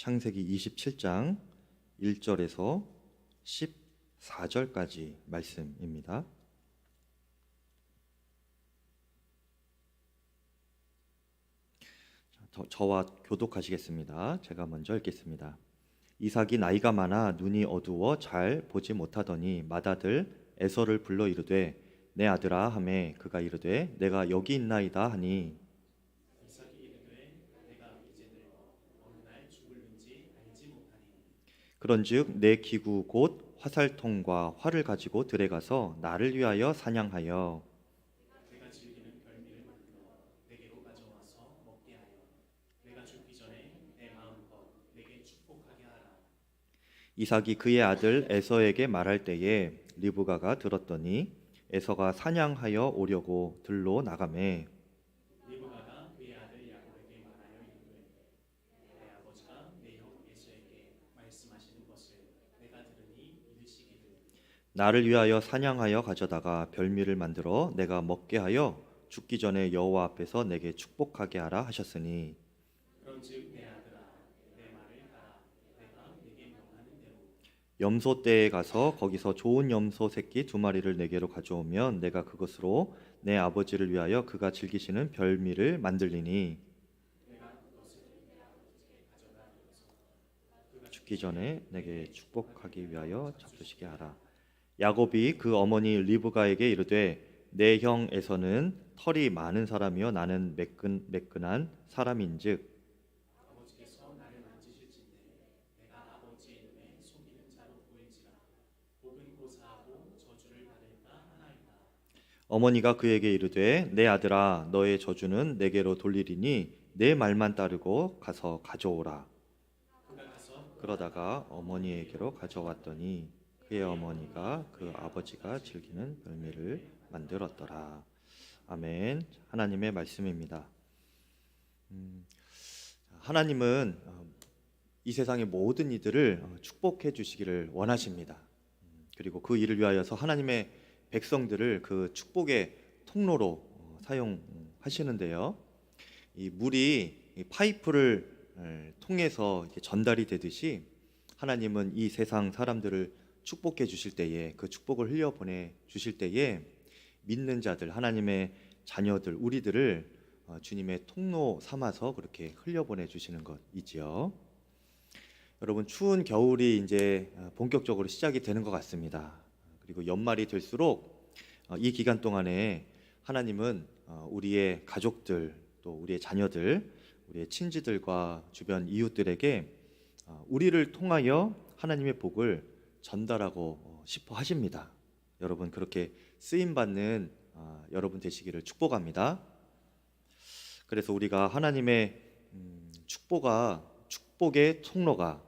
창세기 27장 1절에서 14절까지 말씀입니다. 저와 교독하시겠습니다. 제가 먼저 읽겠습니다. 이삭이 나이가 많아 눈이 어두워 잘 보지 못하더니 맏아들 에서를 불러 이르되 내 아들아 하매 그가 이르되 내가 여기 있나이다 하니 이삭이 이르되 내가 이제 늙어 어느 날 죽을는지 알지 못하니 그런즉 내 기구 곧 화살통과 활을 가지고 들에 가서 나를 위하여 사냥하여 내가 즐기는 별미를 만들어 내게로 가져와서 먹게 하여 내가 죽기 전에 내 마음껏 내게 축복하게 하라. 이삭이 그의 아들 에서에게 말할 때에 리브가가 들었더니 에서가 사냥하여 오려고 들로 나가매 리브가가 그의 아들 야곱에게 말하여 이르되 내 아버지가 내 형 에서에게 말씀하시는 것을 내가 들으니 이르시기를 나를 위하여 사냥하여 가져다가 별미를 만들어 내가 먹게 하여 죽기 전에 여호와 앞에서 내게 축복하게 하라 하셨으니 그런즉 내 아들아 내 말을 따라 내가 내게 명하는 대로 염소 떼에 가서 거기서 좋은 염소 새끼 2마리를 내게로 가져오면 내가 그것으로 내 아버지를 위하여 그가 즐기시는 별미를 만들리니 내가 그것을 내 아버지께 가져다 드려서 그가 죽기 전에 내게 축복하기 위하여 잡수시게 하라. 야곱이 그 어머니 리브가에게 이르되 내 형 에서는 털이 많은 사람이요 나는 매끈한 사람인즉 아버지께서 나를 만지실진대 내가 아버지의 눈에 속이는 자로 보일지라 혹은 고사하고 저주를 받을까 하나이다. 어머니가 그에게 이르되 내 아들아 너의 저주는 내게로 돌리리니 내 말만 따르고 가서 가져오라. 그가 가서 그러다가 어머니에게로 가져왔더니 그의 어머니가 그 아버지가 즐기는 별미를 만들었더라. 아멘. 하나님의 말씀입니다. 하나님은 이 세상의 모든 이들을 축복해 주시기를 원하십니다. 그리고 그 일을 위하여서 하나님의 백성들을 그 축복의 통로로 사용하시는데요. 이 물이 이 파이프를 통해서 이렇게 전달이 되듯이 하나님은 이 세상 사람들을 축복해 주실 때에 그 축복을 흘려 보내 주실 때에 믿는 자들 하나님의 자녀들 우리들을 주님의 통로 삼아서 그렇게 흘려 보내 주시는 것이지요. 여러분 추운 겨울이 이제 본격적으로 시작이 되는 것 같습니다. 그리고 연말이 될수록 이 기간 동안에 하나님은 우리의 가족들 또 우리의 자녀들 우리의 친지들과 주변 이웃들에게 우리를 통하여 하나님의 복을 전달하고 싶어 하십니다. 여러분 그렇게 쓰임 받는 여러분 되시기를 축복합니다. 그래서 우리가 하나님의 축복의 통로가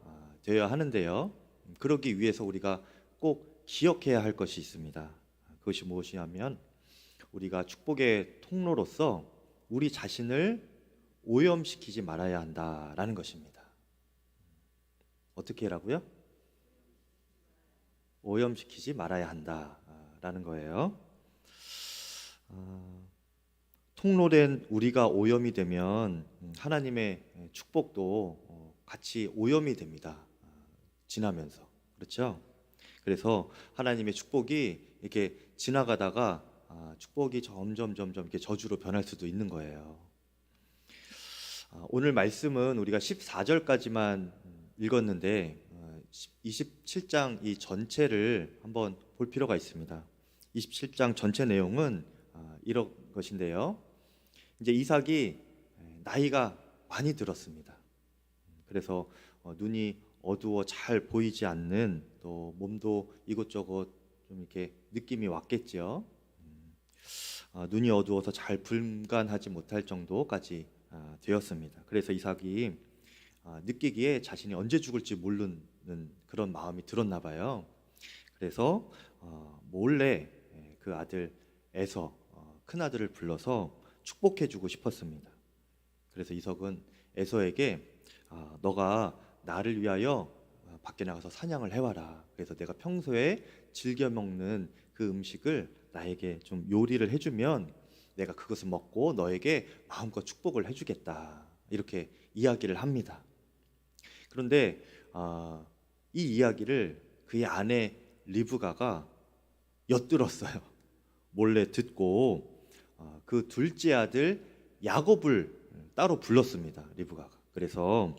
되어야 하는데요. 그러기 위해서 우리가 꼭 기억해야 할 것이 있습니다. 그것이 무엇이냐면 우리가 축복의 통로로서 우리 자신을 오염시키지 말아야 한다라는 것입니다. 어떻게 하라고요? 오염시키지 말아야 한다라는 거예요. 통로된 우리가 오염이 되면 하나님의 축복도 같이 오염이 됩니다. 지나면서 그렇죠? 그래서 하나님의 축복이 이렇게 지나가다가 축복이 점점 이렇게 저주로 변할 수도 있는 거예요. 오늘 말씀은 우리가 14절까지만 읽었는데 27장 이 전체를 한번 볼 필요가 있습니다. 27장 전체 내용은 이런 것인데요. 이제 이삭이 나이가 많이 들었습니다. 그래서 눈이 어두워 잘 보이지 않는 또 몸도 이곳저곳 좀 이렇게 느낌이 왔겠죠. 눈이 어두워서 잘 분간하지 못할 정도까지 되었습니다. 그래서 이삭이 느끼기에 자신이 언제 죽을지 모르는 그런 마음이 들었나 봐요. 그래서 몰래 그 아들 에서 큰 아들을 불러서 축복해 주고 싶었습니다. 그래서 이삭은 에서에게 너가 나를 위하여 밖에 나가서 사냥을 해와라. 그래서 내가 평소에 즐겨 먹는 그 음식을 나에게 좀 요리를 해주면 내가 그것을 먹고 너에게 마음껏 축복을 해주겠다. 이렇게 이야기를 합니다. 그런데 이 이야기를 그의 아내 리브가가 엿들었어요. 몰래 듣고 그 둘째 아들 야곱을 따로 불렀습니다. 리브가가. 그래서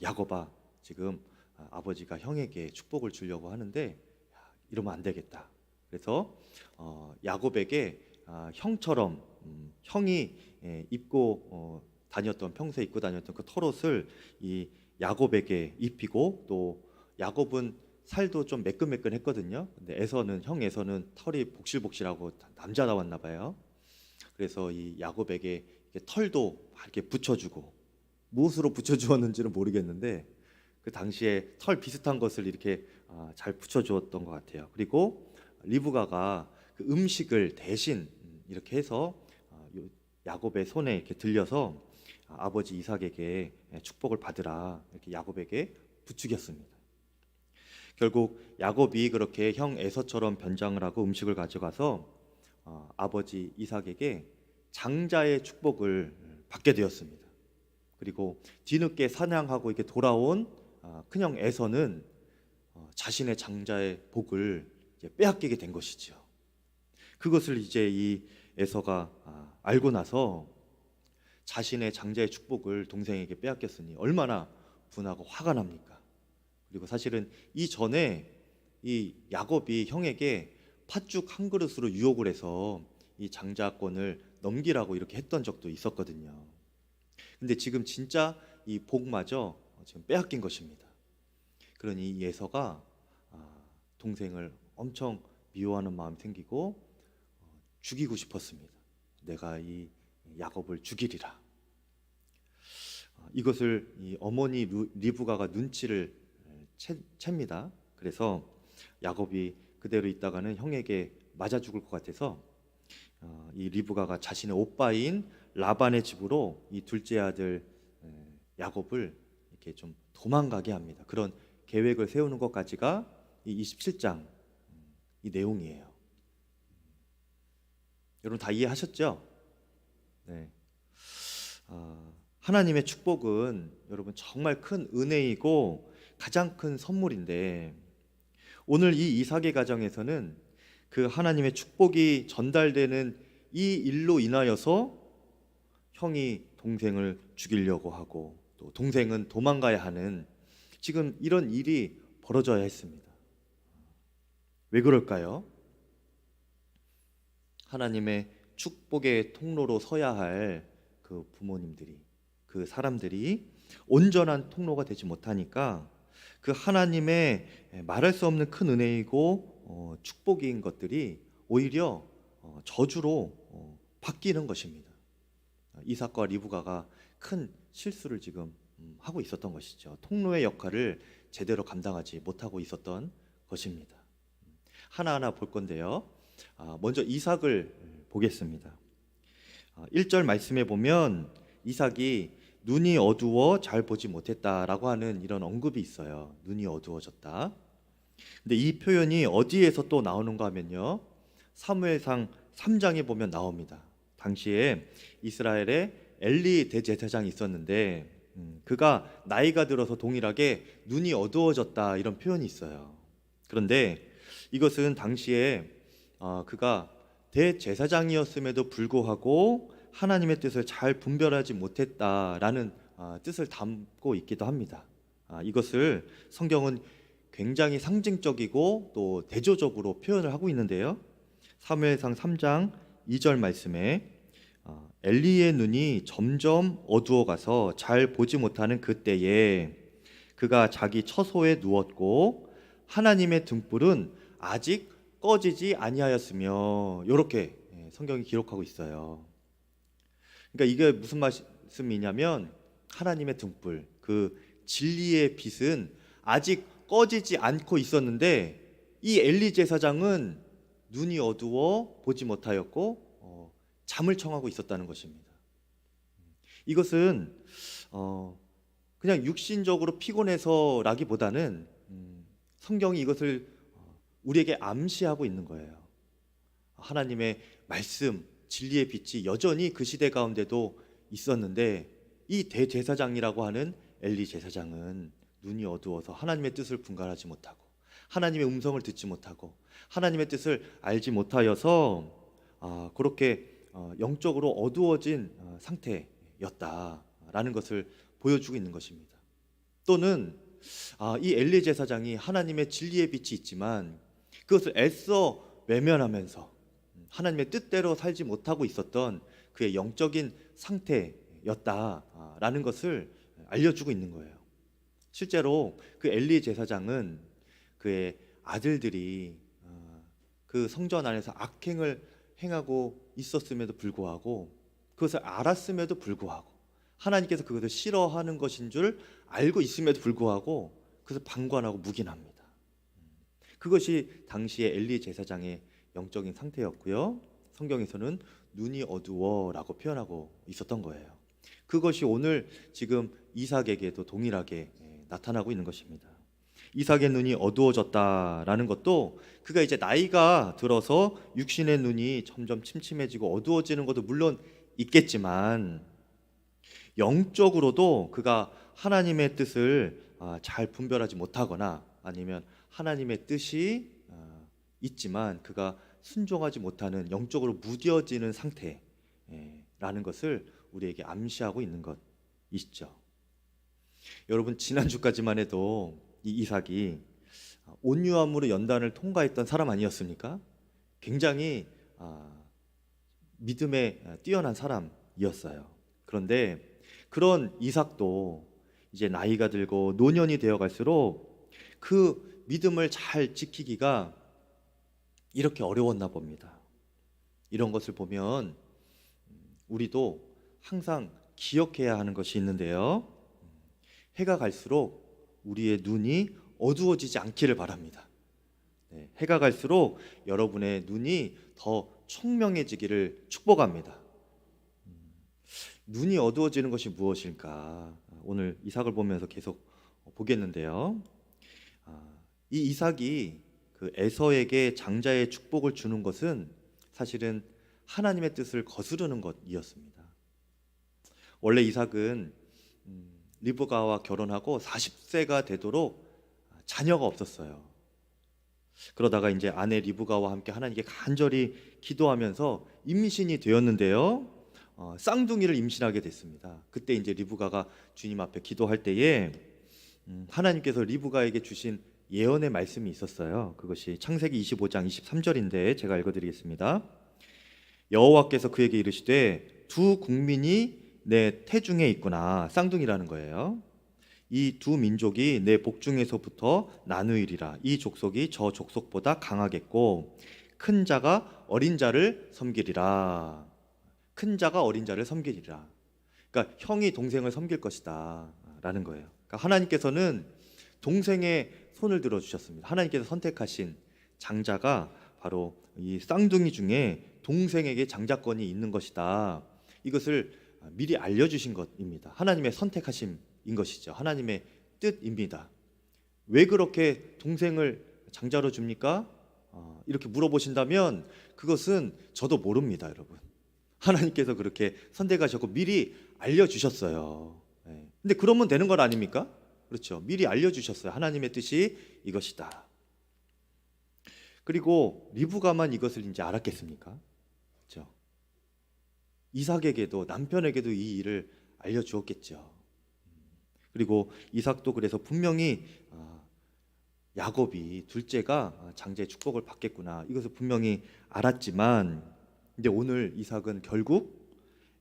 야곱아, 지금 아버지가 형에게 축복을 주려고 하는데 이러면 안 되겠다. 그래서 야곱에게 형처럼 형이 입고 다녔던, 평소에 입고 다녔던 그 털옷을 이 야곱에게 입히고, 또 야곱은 살도 좀 매끈매끈했거든요. 근데 형 에서는 털이 복실복실하고 남자다웠나 봐요. 그래서 이 야곱에게 털도 이렇게 붙여주고, 무엇으로 붙여주었는지는 모르겠는데 그 당시에 털 비슷한 것을 이렇게 잘 붙여주었던 것 같아요. 그리고 리브가가 그 음식을 대신 이렇게 해서 야곱의 손에 이렇게 들려서 아버지 이삭에게 축복을 받으라, 이렇게 야곱에게 부추겼습니다. 결국 야곱이 그렇게 형 에서처럼 변장을 하고 음식을 가져가서 아버지 이삭에게 장자의 축복을 받게 되었습니다. 그리고 뒤늦게 사냥하고 이렇게 돌아온 큰형 에서는 자신의 장자의 복을 이제 빼앗기게 된 것이죠. 그것을 이제 이 에서가 알고 나서 자신의 장자의 축복을 동생에게 빼앗겼으니 얼마나 분하고 화가 납니까? 그리고 사실은 이전에 이 야곱이 형에게 팥죽 한 그릇으로 유혹을 해서 이 장자권을 넘기라고 이렇게 했던 적도 있었거든요. 근데 지금 진짜 이 복마저 지금 빼앗긴 것입니다. 그러니 이 에서가 동생을 엄청 미워하는 마음이 생기고 죽이고 싶었습니다. 내가 이 야곱을 죽이리라. 이것을 이 어머니 리브가가 눈치를 챕니다. 그래서 야곱이 그대로 있다가는 형에게 맞아 죽을 것 같아서 이 리브가가 자신의 오빠인 라반의 집으로 이 둘째 아들 야곱을 이렇게 좀 도망가게 합니다. 그런 계획을 세우는 것까지가 이 27장 이 내용이에요. 여러분 다 이해하셨죠? 네. 하나님의 축복은 여러분 정말 큰 은혜이고 가장 큰 선물인데, 오늘 이 이삭의 가정에서는 그 하나님의 축복이 전달되는 이 일로 인하여서 형이 동생을 죽이려고 하고 또 동생은 도망가야 하는 지금 이런 일이 벌어져야 했습니다. 왜 그럴까요? 하나님의 축복의 통로로 서야 할 그 부모님들이, 그 사람들이 온전한 통로가 되지 못하니까 그 하나님의 말할 수 없는 큰 은혜이고 축복인 것들이 오히려 저주로 바뀌는 것입니다. 이삭과 리브가가 큰 실수를 지금 하고 있었던 것이죠. 통로의 역할을 제대로 감당하지 못하고 있었던 것입니다. 하나하나 볼 건데요. 먼저 이삭을 보겠습니다. 1절 말씀에 보면 이삭이 눈이 어두워 잘 보지 못했다라고 하는 이런 언급이 있어요. 눈이 어두워졌다. 근데 이 표현이 어디에서 또 나오는가 하면요, 사무엘상 3장에 보면 나옵니다. 당시에 이스라엘에 엘리 대제사장이 있었는데 그가 나이가 들어서 동일하게 눈이 어두워졌다, 이런 표현이 있어요. 그런데 이것은 당시에 그가 대제사장이었음에도 불구하고 하나님의 뜻을 잘 분별하지 못했다라는 뜻을 담고 있기도 합니다. 이것을 성경은 굉장히 상징적이고 또 대조적으로 표현을 하고 있는데요. 사무엘상 3장 2절 말씀에 엘리의 눈이 점점 어두워가서 잘 보지 못하는 그때에 그가 자기 처소에 누웠고 하나님의 등불은 아직 꺼지지 아니하였으며, 이렇게 성경이 기록하고 있어요. 그러니까 이게 무슨 말씀이냐면 하나님의 등불, 그 진리의 빛은 아직 꺼지지 않고 있었는데 이 엘리 제사장은 눈이 어두워 보지 못하였고 잠을 청하고 있었다는 것입니다. 이것은 그냥 육신적으로 피곤해서라기보다는 성경이 이것을 우리에게 암시하고 있는 거예요. 하나님의 말씀, 진리의 빛이 여전히 그 시대 가운데도 있었는데 이 대제사장이라고 하는 엘리 제사장은 눈이 어두워서 하나님의 뜻을 분간하지 못하고 하나님의 음성을 듣지 못하고 하나님의 뜻을 알지 못하여서 그렇게 영적으로 어두워진 상태였다라는 것을 보여주고 있는 것입니다. 또는 이 엘리 제사장이 하나님의 진리의 빛이 있지만 그것을 애써 외면하면서 하나님의 뜻대로 살지 못하고 있었던 그의 영적인 상태였다라는 것을 알려주고 있는 거예요. 실제로 그 엘리 제사장은 그의 아들들이 그 성전 안에서 악행을 행하고 있었음에도 불구하고 그것을 알았음에도 불구하고 하나님께서 그것을 싫어하는 것인 줄 알고 있음에도 불구하고 그것을 방관하고 묵인합니다. 그것이 당시의 엘리 제사장의 영적인 상태였고요. 성경에서는 눈이 어두워라고 표현하고 있었던 거예요. 그것이 오늘 지금 이삭에게도 동일하게 나타나고 있는 것입니다. 이삭의 눈이 어두워졌다라는 것도 그가 이제 나이가 들어서 육신의 눈이 점점 침침해지고 어두워지는 것도 물론 있겠지만 영적으로도 그가 하나님의 뜻을 잘 분별하지 못하거나 아니면 하나님의 뜻이 있지만 그가 순종하지 못하는 영적으로 무뎌지는 상태라는 것을 우리에게 암시하고 있는 것이죠. 여러분, 지난주까지만 해도 이 이삭이 온유함으로 연단을 통과했던 사람 아니었습니까? 굉장히 믿음에 뛰어난 사람이었어요. 그런데 그런 이삭도 이제 나이가 들고 노년이 되어 갈수록 그 믿음을 잘 지키기가 이렇게 어려웠나 봅니다. 이런 것을 보면 우리도 항상 기억해야 하는 것이 있는데요. 해가 갈수록 우리의 눈이 어두워지지 않기를 바랍니다. 해가 갈수록 여러분의 눈이 더 총명해지기를 축복합니다. 눈이 어두워지는 것이 무엇일까? 오늘 이삭을 보면서 계속 보겠는데요. 이 이삭이 그 에서에게 장자의 축복을 주는 것은 사실은 하나님의 뜻을 거스르는 것이었습니다. 원래 이삭은 리브가와 결혼하고 40세가 되도록 자녀가 없었어요. 그러다가 이제 아내 리브가와 함께 하나님께 간절히 기도하면서 임신이 되었는데요. 쌍둥이를 임신하게 됐습니다. 그때 이제 리브가가 주님 앞에 기도할 때에 하나님께서 리브가에게 주신 예언의 말씀이 있었어요. 그것이 창세기 25장 23절인데 제가 읽어드리겠습니다. 여호와께서 그에게 이르시되 두 국민이 내 태중에 있구나. 쌍둥이라는 거예요. 이 두 민족이 내 복중에서부터 나누이리라. 이 족속이 저 족속보다 강하겠고 큰 자가 어린 자를 섬기리라. 큰 자가 어린 자를 섬기리라. 그러니까 형이 동생을 섬길 것이다 라는 거예요. 그러니까 하나님께서는 동생의 손을 들어주셨습니다. 하나님께서 선택하신 장자가 바로 이 쌍둥이 중에 동생에게 장자권이 있는 것이다. 이것을 미리 알려주신 것입니다. 하나님의 선택하심인 것이죠. 하나님의 뜻입니다. 왜 그렇게 동생을 장자로 줍니까? 이렇게 물어보신다면 그것은 저도 모릅니다, 여러분. 하나님께서 그렇게 선택하셨고 미리 알려주셨어요. 근데 그러면 되는 건 아닙니까? 그렇죠. 미리 알려주셨어요. 하나님의 뜻이 이것이다. 그리고 리브가만 이것을 이제 알았겠습니까? 그렇죠. 이삭에게도 남편에게도 이 일을 알려주었겠죠. 그리고 이삭도 그래서 분명히 야곱이 둘째가 장자의 축복을 받겠구나 이것을 분명히 알았지만 근데 오늘 이삭은 결국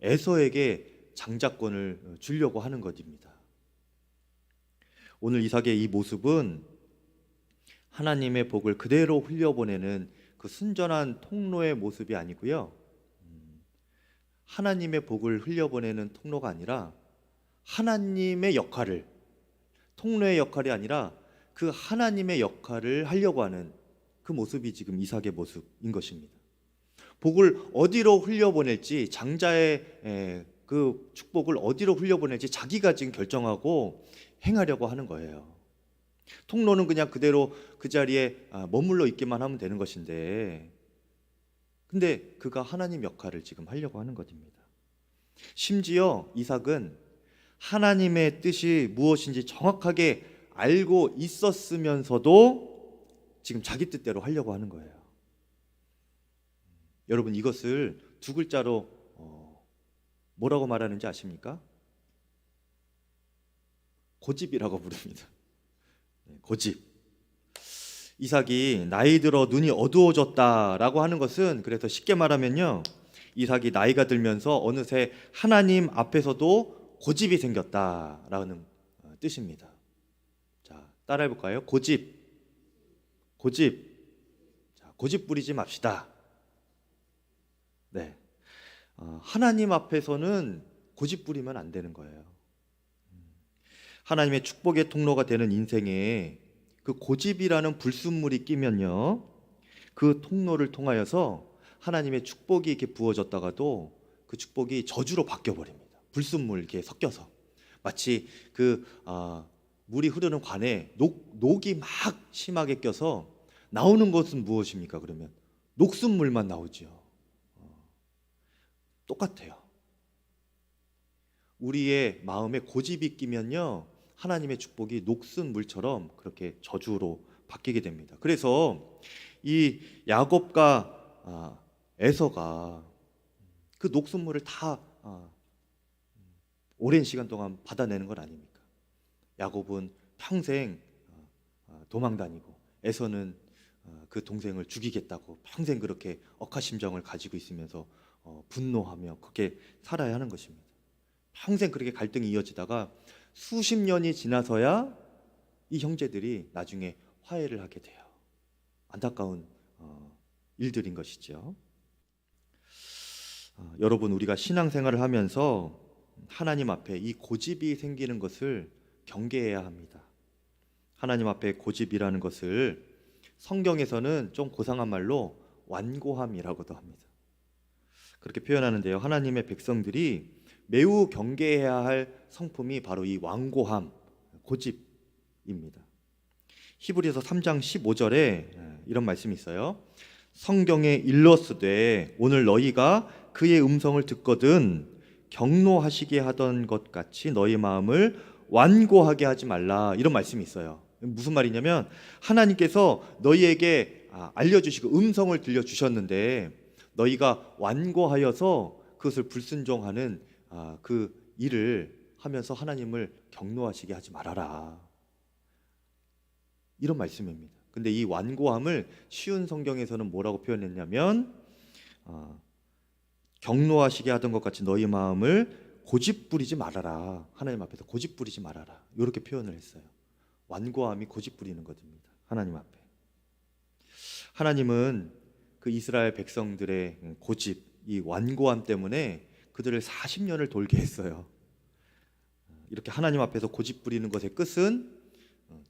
에서에게 장자권을 주려고 하는 것입니다. 오늘 이삭의 이 모습은 하나님의 복을 그대로 흘려보내는 그 순전한 통로의 모습이 아니고요. 하나님의 복을 흘려보내는 통로가 아니라 하나님의 역할을, 통로의 역할이 아니라 그 하나님의 역할을 하려고 하는 그 모습이 지금 이삭의 모습인 것입니다. 복을 어디로 흘려보낼지, 장자의 그 축복을 어디로 흘려보낼지 자기가 지금 결정하고 행하려고 하는 거예요. 통로는 그냥 그대로 그 자리에 머물러 있기만 하면 되는 것인데 근데 그가 하나님 역할을 지금 하려고 하는 것입니다. 심지어 이삭은 하나님의 뜻이 무엇인지 정확하게 알고 있었으면서도 지금 자기 뜻대로 하려고 하는 거예요. 여러분, 이것을 두 글자로 뭐라고 말하는지 아십니까? 고집이라고 부릅니다. 고집. 이삭이 나이 들어 눈이 어두워졌다라고 하는 것은, 그래서 쉽게 말하면요, 이삭이 나이가 들면서 어느새 하나님 앞에서도 고집이 생겼다라는 뜻입니다. 자, 따라해 볼까요? 고집. 고집. 자, 고집 부리지 맙시다. 네. 하나님 앞에서는 고집 부리면 안 되는 거예요. 하나님의 축복의 통로가 되는 인생에 그 고집이라는 불순물이 끼면요, 그 통로를 통하여서 하나님의 축복이 이렇게 부어졌다가도 그 축복이 저주로 바뀌어 버립니다. 불순물 이렇게 섞여서 마치 물이 흐르는 관에 녹이 막 심하게 껴서 나오는 것은 무엇입니까? 그러면 녹슨물만 나오죠. 똑같아요. 우리의 마음에 고집이 끼면요, 하나님의 축복이 녹슨 물처럼 그렇게 저주로 바뀌게 됩니다. 그래서 이 야곱과 에서가 그 녹슨 물을 다 오랜 시간 동안 받아내는 건 아닙니까? 야곱은 평생 도망 다니고, 에서는 그 동생을 죽이겠다고 평생 그렇게 억하심정을 가지고 있으면서 분노하며 그렇게 살아야 하는 것입니다. 평생 그렇게 갈등이 이어지다가 수십 년이 지나서야 이 형제들이 나중에 화해를 하게 돼요. 안타까운 일들인 것이죠. 여러분, 우리가 신앙생활을 하면서 하나님 앞에 이 고집이 생기는 것을 경계해야 합니다. 하나님 앞에 고집이라는 것을 성경에서는 좀 고상한 말로 완고함이라고도 합니다. 그렇게 표현하는데요, 하나님의 백성들이 매우 경계해야 할 성품이 바로 이 완고함, 고집입니다. 히브리서 3장 15절에 이런 말씀이 있어요. 성경에 일러스되 오늘 너희가 그의 음성을 듣거든 경노하시게 하던 것 같이 너희 마음을 완고하게 하지 말라, 이런 말씀이 있어요. 무슨 말이냐면, 하나님께서 너희에게 알려주시고 음성을 들려주셨는데 너희가 완고하여서 그것을 불순종하는 그 일을 하면서 하나님을 경노하시게 하지 말아라, 이런 말씀입니다. 근데 이 완고함을 쉬운 성경에서는 뭐라고 표현했냐면, 경노하시게 하던 것 같이 너희 마음을 고집 부리지 말아라, 하나님 앞에서 고집 부리지 말아라, 이렇게 표현을 했어요. 완고함이 고집 부리는 것입니다. 하나님 앞에. 하나님은 그 이스라엘 백성들의 고집, 이 완고함 때문에 그들을 40년을 돌게 했어요. 이렇게 하나님 앞에서 고집 부리는 것의 끝은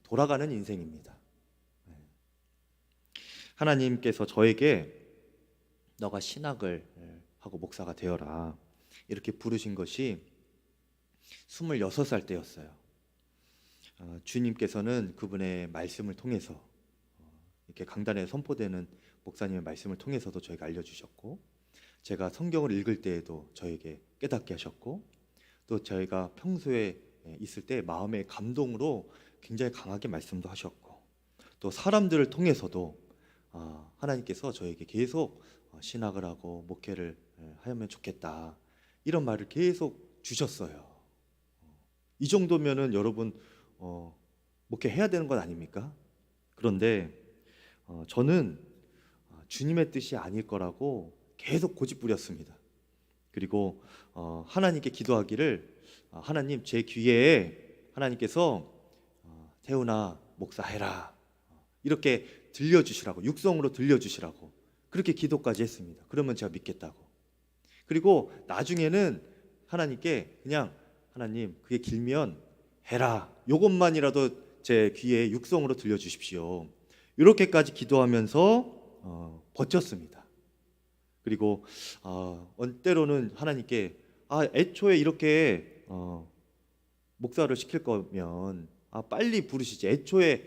돌아가는 인생입니다. 하나님께서 저에게 너가 신학을 하고 목사가 되어라, 이렇게 부르신 것이 26살 때였어요. 주님께서는 그분의 말씀을 통해서, 이렇게 강단에 선포되는 목사님의 말씀을 통해서도 저에게 알려주셨고, 제가 성경을 읽을 때에도 저에게 깨닫게 하셨고, 또 저희가 평소에 있을 때 마음의 감동으로 굉장히 강하게 말씀도 하셨고, 또 사람들을 통해서도 하나님께서 저에게 계속 신학을 하고 목회를 하면 좋겠다, 이런 말을 계속 주셨어요. 이 정도면은 여러분 목회해야 되는 건 아닙니까? 그런데 저는 주님의 뜻이 아닐 거라고 계속 고집 부렸습니다. 그리고 하나님께 기도하기를, 하나님, 제 귀에 하나님께서 태우나 목사해라, 이렇게 들려주시라고, 육성으로 들려주시라고 그렇게 기도까지 했습니다. 그러면 제가 믿겠다고. 그리고 나중에는 하나님께 그냥, 하나님, 그게 길면 해라, 요것만이라도 제 귀에 육성으로 들려주십시오, 이렇게까지 기도하면서 버텼습니다. 그리고 때로는 하나님께 애초에 이렇게 목사를 시킬 거면 빨리 부르시지, 애초에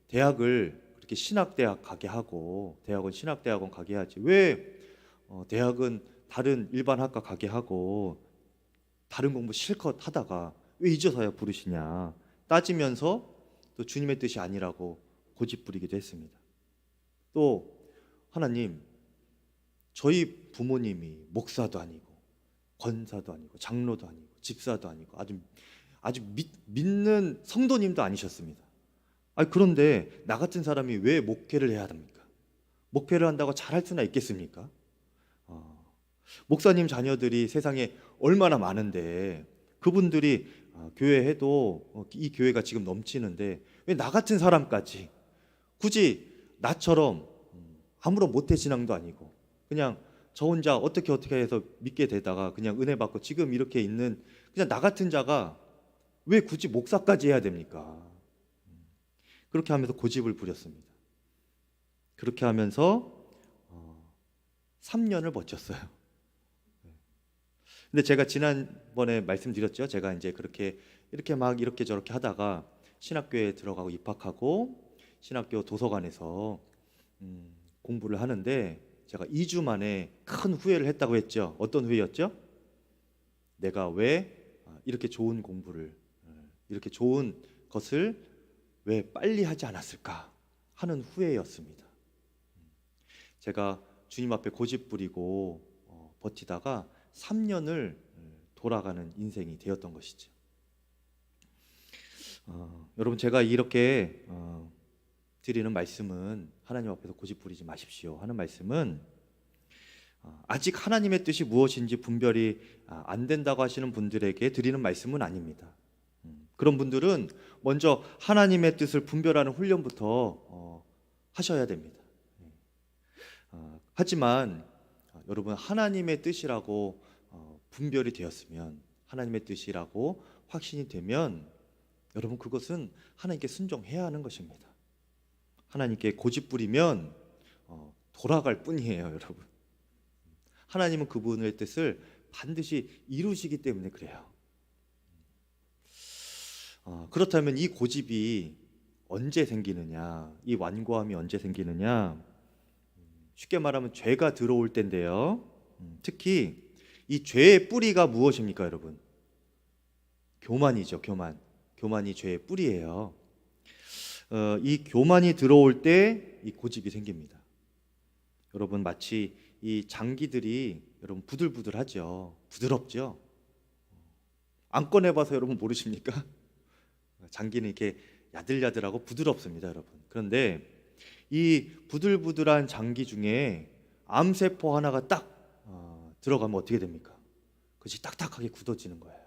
대학을 그렇게 신학대학 가게 하고, 대학은 신학대학원 가게 하지, 왜 대학은 다른 일반 학과 가게 하고 다른 공부 실컷 하다가 왜 이제서야 부르시냐 따지면서 또 주님의 뜻이 아니라고 고집부리기도 했습니다. 또 하나님, 저희 부모님이 목사도 아니고 권사도 아니고 장로도 아니고 집사도 아니고 아주 믿는 성도님도 아니셨습니다. 그런데 나 같은 사람이 왜 목회를 해야 합니까? 목회를 한다고 잘할 수나 있겠습니까? 목사님 자녀들이 세상에 얼마나 많은데 그분들이 교회 해도 이 교회가 지금 넘치는데 왜 나 같은 사람까지 굳이 나처럼 아무런 모태신앙도 아니고 그냥 저 혼자 어떻게 해서 믿게 되다가 그냥 은혜 받고 지금 이렇게 있는 그냥 나 같은 자가 왜 굳이 목사까지 해야 됩니까? 그렇게 하면서 고집을 부렸습니다. 그렇게 하면서 3년을 버텼어요. 근데 제가 지난번에 말씀드렸죠. 제가 이제 이렇게 막 이렇게 저렇게 하다가 신학교에 들어가고 입학하고 신학교 도서관에서 공부를 하는데 제가 2주 만에 큰 후회를 했다고 했죠. 어떤 후회였죠? 내가 왜 이렇게 좋은 공부를 이렇게 좋은 것을 왜 빨리 하지 않았을까 하는 후회였습니다. 제가 주님 앞에 고집 부리고 버티다가 3년을 돌아가는 인생이 되었던 것이죠. 여러분, 제가 이렇게 드리는 말씀은 하나님 앞에서 고집 부리지 마십시오 하는 말씀은 아직 하나님의 뜻이 무엇인지 분별이 안 된다고 하시는 분들에게 드리는 말씀은 아닙니다. 그런 분들은 먼저 하나님의 뜻을 분별하는 훈련부터 하셔야 됩니다. 하지만 여러분, 하나님의 뜻이라고 분별이 되었으면, 하나님의 뜻이라고 확신이 되면 여러분, 그것은 하나님께 순종해야 하는 것입니다. 하나님께 고집 부리면 돌아갈 뿐이에요, 여러분. 하나님은 그분의 뜻을 반드시 이루시기 때문에 그래요. 그렇다면 이 고집이 언제 생기느냐, 이 완고함이 언제 생기느냐, 쉽게 말하면 죄가 들어올 때인데요. 특히 이 죄의 뿌리가 무엇입니까, 여러분? 교만이죠, 교만. 교만이 죄의 뿌리예요. 이 교만이 들어올 때 이 고집이 생깁니다. 여러분, 마치 이 장기들이 여러분 부들부들하죠. 부드럽죠. 안 꺼내봐서 여러분 모르십니까? 장기는 이렇게 야들야들하고 부드럽습니다, 여러분. 그런데 이 부들부들한 장기 중에 암세포 하나가 딱 들어가면 어떻게 됩니까? 그것이 딱딱하게 굳어지는 거예요.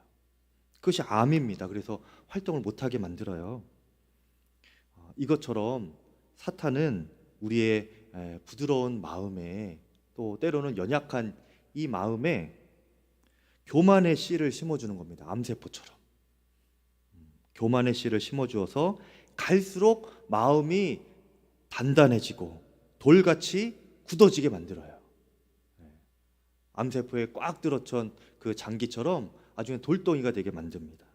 그것이 암입니다. 그래서 활동을 못하게 만들어요. 이것처럼 사탄은 우리의 부드러운 마음에, 또 때로는 연약한 이 마음에 교만의 씨를 심어주는 겁니다. 암세포처럼 교만의 씨를 심어주어서 갈수록 마음이 단단해지고 돌같이 굳어지게 만들어요. 암세포에 꽉 들어찬 그 장기처럼 나중에 돌덩이가 되게 만듭니다.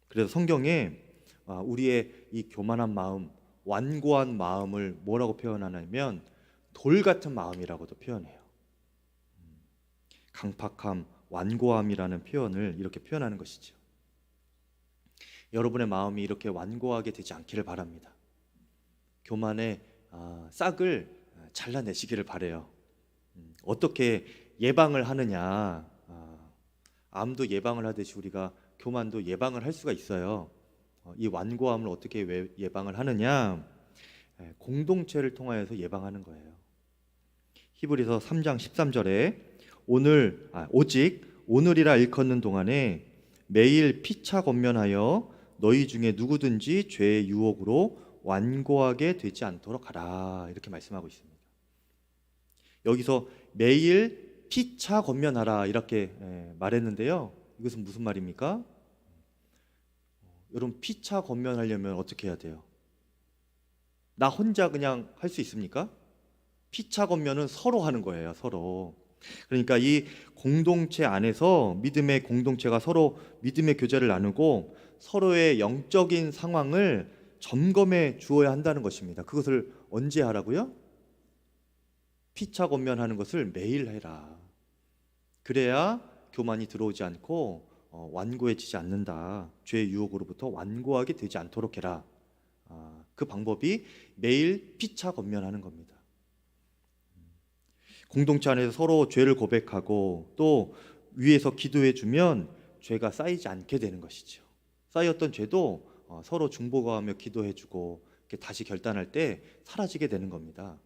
그래서 성경에 우리의 이 교만한 마음, 완고한 마음을 뭐라고 표현하냐면 돌 같은 마음이라고도 표현해요. 강팍함, 완고함이라는 표현을 이렇게 표현하는 것이죠. 여러분의 마음이 이렇게 완고하게 되지 않기를 바랍니다. 교만의 싹을 잘라내시기를 바라요. 어떻게 예방을 하느냐, 암도 예방을 하듯이 우리가 교만도 예방을 할 수가 있어요. 이 완고함을 어떻게 예방을 하느냐, 공동체를 통하여서 예방하는 거예요. 히브리서 3장 13절에 오직 오늘이라 일컫는 동안에 매일 피차 권면하여 너희 중에 누구든지 죄의 유혹으로 완고하게 되지 않도록 하라, 이렇게 말씀하고 있습니다. 여기서 매일 피차 권면하라 이렇게 말했는데요. 이것은 무슨 말입니까? 여러분, 피차 권면하려면 어떻게 해야 돼요? 나 혼자 그냥 할 수 있습니까? 피차 권면은 서로 하는 거예요, 서로. 그러니까 이 공동체 안에서 믿음의 공동체가 서로 믿음의 교제를 나누고 서로의 영적인 상황을 점검해 주어야 한다는 것입니다. 그것을 언제 하라고요? 피차 권면하는 것을 매일 해라. 그래야 교만이 들어오지 않고 완고해지지 않는다. 죄의 유혹으로부터 완고하게 되지 않도록 해라. 그 방법이 매일 피차 권면하는 겁니다. 공동체 안에서 서로 죄를 고백하고 또 위에서 기도해 주면 죄가 쌓이지 않게 되는 것이죠. 쌓였던 죄도 서로 중보하며 기도해 주고 다시 결단할 때 사라지게 되는 겁니다.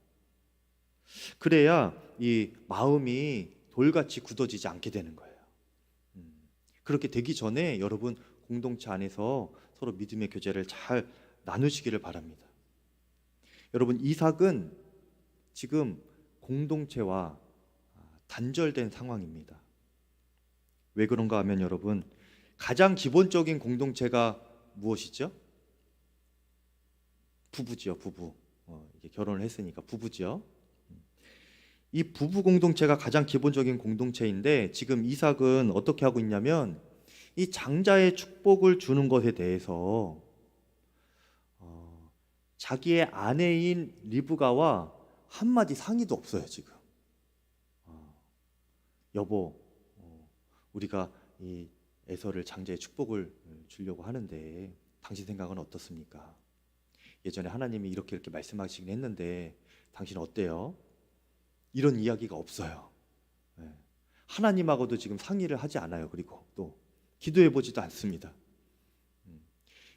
그래야 이 마음이 돌같이 굳어지지 않게 되는 거예요. 그렇게 되기 전에 여러분 공동체 안에서 서로 믿음의 교제를 잘 나누시기를 바랍니다. 여러분 이삭은 지금 공동체와 단절된 상황입니다. 왜 그런가 하면 여러분 가장 기본적인 공동체가 무엇이죠? 부부지요, 부부. 이제 결혼을 했으니까 부부지요. 이 부부 공동체가 가장 기본적인 공동체인데 지금 이삭은 어떻게 하고 있냐면 이 장자의 축복을 주는 것에 대해서 자기의 아내인 리브가와 한마디 상의도 없어요 지금. 여보, 우리가 이 에서를 장자의 축복을 주려고 하는데 당신 생각은 어떻습니까? 예전에 하나님이 이렇게 말씀하시긴 했는데 당신 어때요? 이런 이야기가 없어요. 하나님하고도 지금 상의를 하지 않아요. 그리고 또 기도해 보지도 않습니다.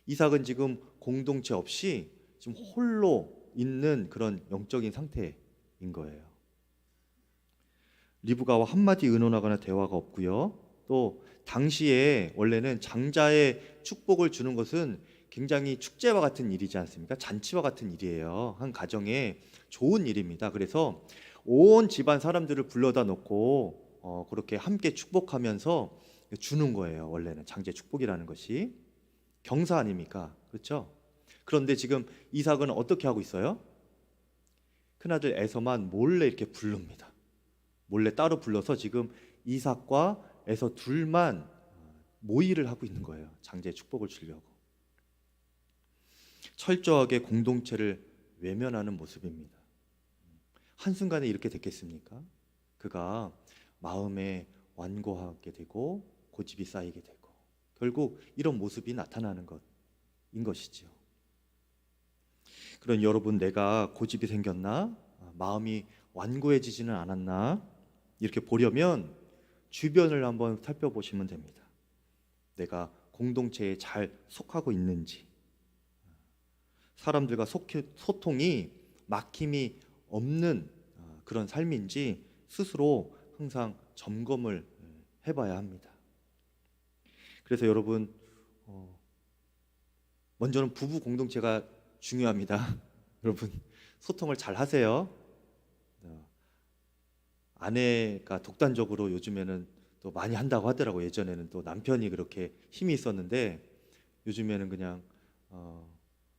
이삭은 지금 공동체 없이 지금 홀로 있는 그런 영적인 상태인 거예요. 리브가와 한마디 의논하거나 대화가 없고요. 또 당시에 원래는 장자의 축복을 주는 것은 굉장히 축제와 같은 일이지 않습니까? 잔치와 같은 일이에요. 한 가정에 좋은 일입니다. 그래서 온 집안 사람들을 불러다 놓고 그렇게 함께 축복하면서 주는 거예요. 원래는 장제 축복이라는 것이 경사 아닙니까? 그렇죠? 그런데 지금 이삭은 어떻게 하고 있어요? 큰아들 에서만 몰래 이렇게 부릅니다. 몰래 따로 불러서 지금 이삭과 에서 둘만 모의를 하고 있는 거예요. 장제 축복을 주려고. 철저하게 공동체를 외면하는 모습입니다. 한순간에 이렇게 됐겠습니까? 그가 마음에 완고하게 되고 고집이 쌓이게 되고 결국 이런 모습이 나타나는 것인 것이죠. 그런 여러분, 내가 고집이 생겼나? 마음이 완고해지지는 않았나? 이렇게 보려면 주변을 한번 살펴보시면 됩니다. 내가 공동체에 잘 속하고 있는지, 사람들과 소통이 막힘이 없는 그런 삶인지 스스로 항상 점검을 해봐야 합니다. 그래서 여러분, 먼저는 부부 공동체가 중요합니다. 여러분, 소통을 잘 하세요. 아내가 독단적으로 요즘에는 또 많이 한다고 하더라고요. 예전에는 또 남편이 그렇게 힘이 있었는데 요즘에는 그냥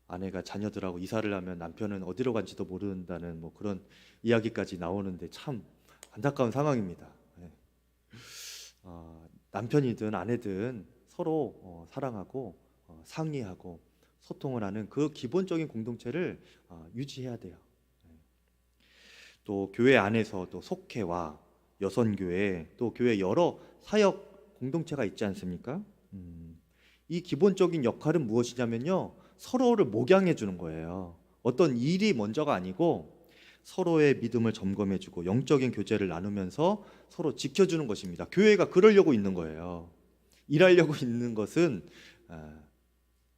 아내가 자녀들하고 이사를 하면 남편은 어디로 간지도 모른다는 뭐 그런 이야기까지 나오는데 참 안타까운 상황입니다. 남편이든 아내든 서로 사랑하고 상의하고 소통을 하는 그 기본적인 공동체를 유지해야 돼요. 또 교회 안에서 또 속회와 여선교회, 또 교회 여러 사역 공동체가 있지 않습니까? 이 기본적인 역할은 무엇이냐면요, 서로를 목양해 주는 거예요. 어떤 일이 먼저가 아니고 서로의 믿음을 점검해주고 영적인 교제를 나누면서 서로 지켜주는 것입니다. 교회가 그러려고 있는 거예요. 일하려고 있는 것은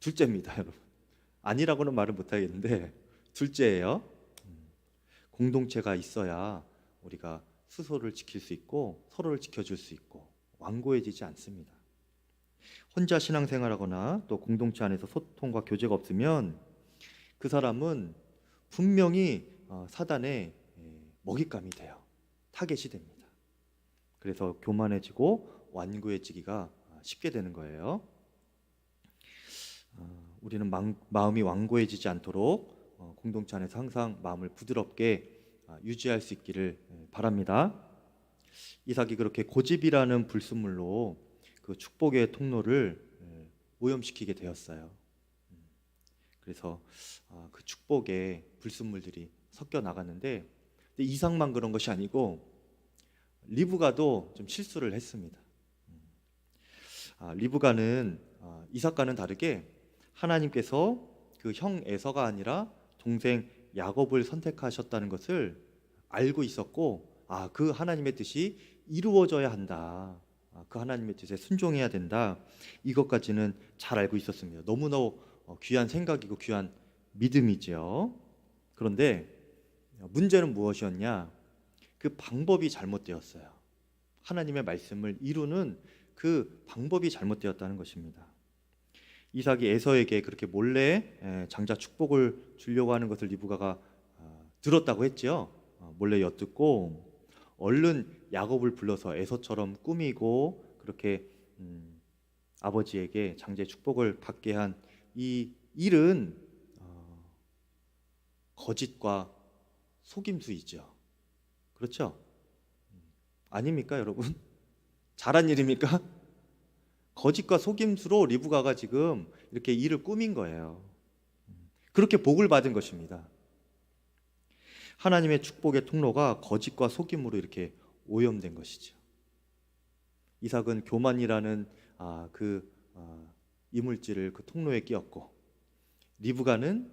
둘째입니다, 여러분. 아니라고는 말을 못하겠는데 둘째예요. 공동체가 있어야 우리가 스스로를 지킬 수 있고 서로를 지켜줄 수 있고 완고해지지 않습니다. 혼자 신앙생활하거나 또 공동체 안에서 소통과 교제가 없으면 그 사람은 분명히 사단의 먹잇감이 돼요. 타겟이 됩니다. 그래서 교만해지고 완고해지기가 쉽게 되는 거예요. 우리는 마음이 완고해지지 않도록 공동체 안에서 항상 마음을 부드럽게 유지할 수 있기를 바랍니다. 이삭이 그렇게 고집이라는 불순물로 그 축복의 통로를 오염시키게 되었어요. 그래서 그 축복의 불순물들이 섞여 나갔는데 이삭만 그런 것이 아니고 리브가도 좀 실수를 했습니다. 리브가는 이삭과는 다르게 하나님께서 그 형 에서가 아니라 동생 야곱을 선택하셨다는 것을 알고 있었고, 그 하나님의 뜻이 이루어져야 한다. 그 하나님의 뜻에 순종해야 된다. 이것까지는 잘 알고 있었습니다. 너무나 귀한 생각이고 귀한 믿음이죠. 그런데 문제는 무엇이었냐? 그 방법이 잘못되었어요. 하나님의 말씀을 이루는 그 방법이 잘못되었다는 것입니다. 이삭이 에서에게 그렇게 몰래 장자 축복을 주려고 하는 것을 리브가가 들었다고 했죠. 몰래 엿듣고 얼른 야곱을 불러서 에서처럼 꾸미고 그렇게 아버지에게 장자의 축복을 받게 한 이 일은 거짓과 속임수이죠. 그렇죠? 아닙니까, 여러분? 잘한 일입니까? 거짓과 속임수로 리브가가 지금 이렇게 일을 꾸민 거예요. 그렇게 복을 받은 것입니다. 하나님의 축복의 통로가 거짓과 속임으로 이렇게 오염된 것이죠. 이삭은 교만이라는 이물질을 그 통로에 끼웠고, 리브가는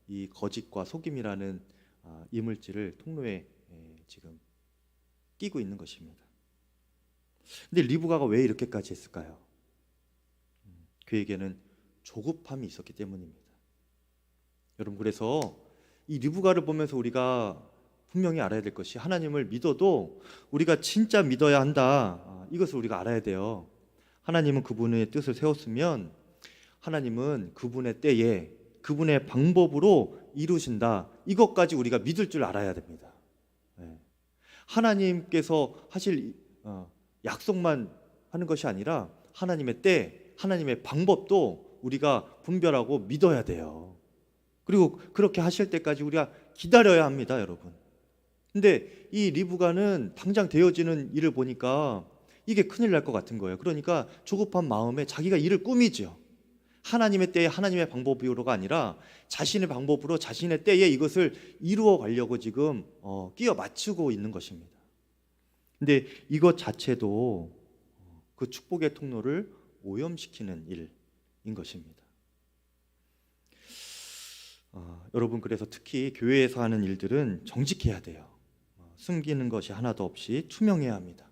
이 거짓과 속임이라는 이물질을 통로에 지금 끼고 있는 것입니다. 근데 리브가가 왜 이렇게까지 했을까요? 그에게는 조급함이 있었기 때문입니다. 여러분, 그래서 이 리브가를 보면서 우리가 분명히 알아야 될 것이, 하나님을 믿어도 우리가 진짜 믿어야 한다. 이것을 우리가 알아야 돼요. 하나님은 그분의 뜻을 세웠으면 하나님은 그분의 때에 그분의 방법으로 이루신다. 이것까지 우리가 믿을 줄 알아야 됩니다. 하나님께서 하실 약속만 하는 것이 아니라 하나님의 때, 하나님의 방법도 우리가 분별하고 믿어야 돼요. 그리고 그렇게 하실 때까지 우리가 기다려야 합니다, 여러분. 근데 이 리브가는 당장 되어지는 일을 보니까 이게 큰일 날 것 같은 거예요. 그러니까 조급한 마음에 자기가 일을 꾸미죠. 하나님의 때에 하나님의 방법으로가 아니라 자신의 방법으로 자신의 때에 이것을 이루어 가려고 지금 끼워 맞추고 있는 것입니다. 근데 이것 자체도 그 축복의 통로를 오염시키는 일인 것입니다. 여러분, 그래서 특히 교회에서 하는 일들은 정직해야 돼요. 숨기는 것이 하나도 없이 투명해야 합니다.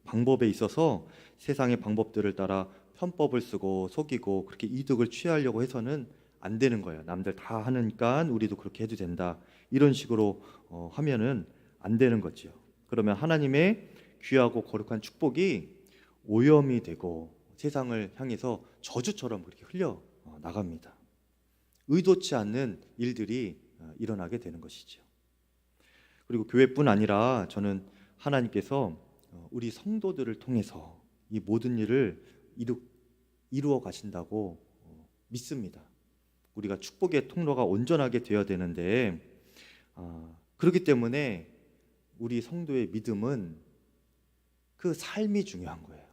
방법에 있어서 세상의 방법들을 따라 편법을 쓰고 속이고 그렇게 이득을 취하려고 해서는 안 되는 거예요. 남들 다 하니까 우리도 그렇게 해도 된다. 이런 식으로 하면은 안 되는 거죠. 그러면 하나님의 귀하고 거룩한 축복이 오염이 되고 세상을 향해서 저주처럼 그렇게 흘러 나갑니다. 의도치 않는 일들이 일어나게 되는 것이죠. 그리고 교회뿐 아니라 저는 하나님께서 우리 성도들을 통해서 이 모든 일을 이루어 가신다고 믿습니다. 우리가 축복의 통로가 온전하게 되어야 되는데, 그렇기 때문에 우리 성도의 믿음은 그 삶이 중요한 거예요.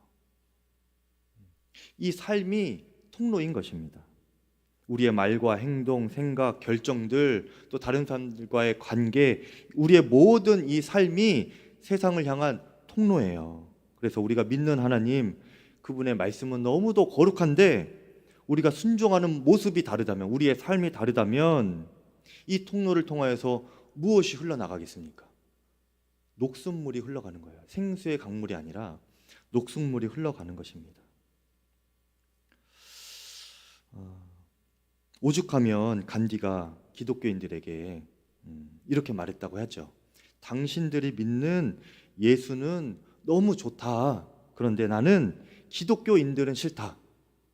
이 삶이 통로인 것입니다. 우리의 말과 행동, 생각, 결정들, 또 다른 사람들과의 관계, 우리의 모든 이 삶이 세상을 향한 통로예요. 그래서 우리가 믿는 하나님, 그분의 말씀은 너무도 거룩한데 우리가 순종하는 모습이 다르다면, 우리의 삶이 다르다면 이 통로를 통하여서 무엇이 흘러나가겠습니까? 녹슨물이 흘러가는 거예요. 생수의 강물이 아니라 녹슨물이 흘러가는 것입니다. 오죽하면 간디가 기독교인들에게 이렇게 말했다고 하죠. 당신들이 믿는 예수는 너무 좋다. 그런데 나는 기독교인들은 싫다.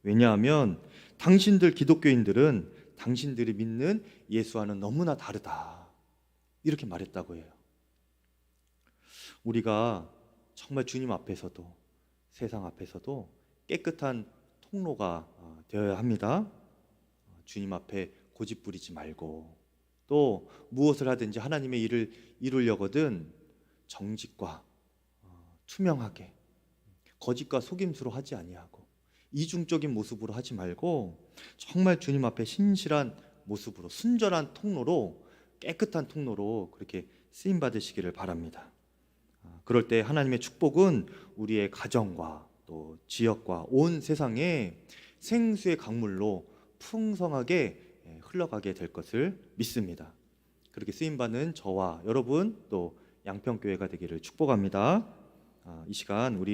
왜냐하면 당신들 기독교인들은 당신들이 믿는 예수와는 너무나 다르다. 이렇게 말했다고 해요. 우리가 정말 주님 앞에서도 세상 앞에서도 깨끗한 통로가 되어야 합니다. 주님 앞에 고집 부리지 말고, 또 무엇을 하든지 하나님의 일을 이루려거든 정직과 투명하게, 거짓과 속임수로 하지 아니하고 이중적인 모습으로 하지 말고 정말 주님 앞에 신실한 모습으로, 순전한 통로로, 깨끗한 통로로 그렇게 쓰임 받으시기를 바랍니다. 그럴 때 하나님의 축복은 우리의 가정과 또 지역과 온 세상에 생수의 강물로 풍성하게 흘러가게 될 것을 믿습니다. 그렇게 쓰임 받는 저와 여러분 또 양평교회가 되기를 축복합니다. 이 시간 우리